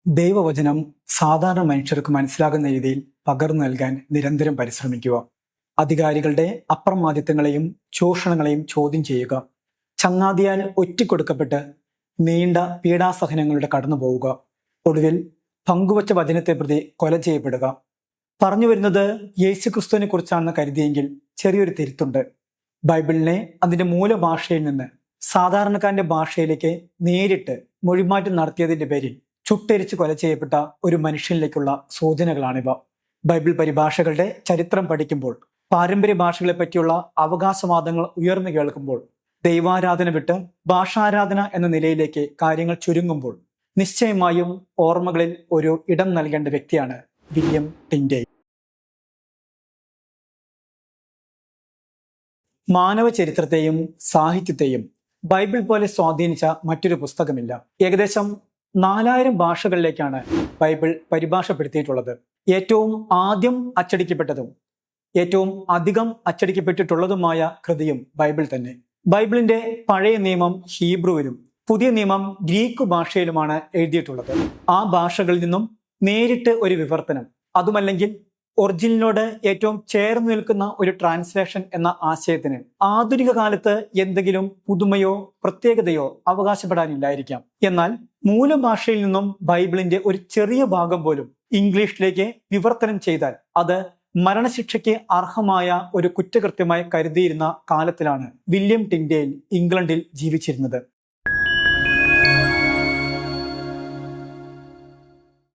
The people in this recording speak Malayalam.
ദൈവവചനം സാധാരണ മനുഷ്യർക്ക് മനസ്സിലാകുന്ന രീതിയിൽ പകർന്നു നൽകാൻ നിരന്തരം പരിശ്രമിക്കുക. അധികാരികളുടെ അപ്രമാദിത്വങ്ങളെയും ചൂഷണങ്ങളെയും ചോദ്യം ചെയ്യുക. ചങ്ങാതിയാൽ ഒറ്റിക്കൊടുക്കപ്പെട്ട് നീണ്ട പീഡാസഹനങ്ങളുടെ കടന്നു പോവുക. ഒടുവിൽ പങ്കുവച്ച വചനത്തെ പ്രതി കൊല ചെയ്യപ്പെടുക. പറഞ്ഞു വരുന്നത് യേശുക്രിസ്തുവിനെ കുറിച്ചാണെന്ന് കരുതിയെങ്കിൽ ചെറിയൊരു തിരുത്തുണ്ട്. ബൈബിളിനെ അതിന്റെ മൂലഭാഷയിൽ നിന്ന് സാധാരണക്കാരന്റെ ഭാഷയിലേക്ക് നേരിട്ട് മൊഴിമാറ്റം നടത്തിയതിന്റെ പേരിൽ ചുട്ടെരിച്ച് കൊല ചെയ്യപ്പെട്ട ഒരു മനുഷ്യനിലേക്കുള്ള സൂചനകളാണിവ. ബൈബിൾ പരിഭാഷകളുടെ ചരിത്രം പഠിക്കുമ്പോൾ, പാരമ്പര്യ ഭാഷകളെ പറ്റിയുള്ള അവകാശവാദങ്ങൾ ഉയർന്നു കേൾക്കുമ്പോൾ, ദൈവാരാധന വിട്ട് ഭാഷാരാധന എന്ന നിലയിലേക്ക് കാര്യങ്ങൾ ചുരുങ്ങുമ്പോൾ നിശ്ചയമായും ഓർമ്മകളിൽ ഒരു ഇടം നൽകേണ്ട വ്യക്തിയാണ് വില്യം ടിൻഡെയിൽ. മാനവ ചരിത്രത്തെയും സാഹിത്യത്തെയും ബൈബിൾ പോലെ സ്വാധീനിച്ച മറ്റൊരു പുസ്തകമില്ല. ഏകദേശം 4000 ഭാഷകളിലേക്കാണ് ബൈബിൾ പരിഭാഷപ്പെടുത്തിയിട്ടുള്ളത്. ഏറ്റവും ആദ്യം അച്ചടിക്കപ്പെട്ടതും ഏറ്റവും അധികം അച്ചടിക്കപ്പെട്ടിട്ടുള്ളതുമായ കൃതിയും ബൈബിൾ തന്നെ. ബൈബിളിന്റെ പഴയ നിയമം ഹീബ്രുവിലും പുതിയ നിയമം ഗ്രീക്ക് ഭാഷയിലുമാണ് എഴുതിയിട്ടുള്ളത്. ആ ഭാഷകളിൽ നിന്നും നേരിട്ട് ഒരു വിവർത്തനം, അതുമല്ലെങ്കിൽ ഒറിജിനലിനോട് ഏറ്റവും ചേർന്ന് നിൽക്കുന്ന ഒരു ട്രാൻസ്ലേഷൻ എന്ന ആശയത്തിന് ആധുനിക കാലത്ത് എന്തെങ്കിലും പുതുമയോ പ്രത്യേകതയോ അവകാശപ്പെടാനില്ലായിരിക്കാം. എന്നാൽ മൂലഭാഷയിൽ നിന്നും ബൈബിളിന്റെ ഒരു ചെറിയ ഭാഗം പോലും ഇംഗ്ലീഷിലേക്ക് വിവർത്തനം ചെയ്താൽ അത് മരണശിക്ഷയ്ക്ക് അർഹമായ ഒരു കുറ്റകൃത്യമായി കരുതിയിരുന്ന കാലത്തിലാണ് വില്യം ടിൻഡെയിൽ ഇംഗ്ലണ്ടിൽ ജീവിച്ചിരുന്നത്.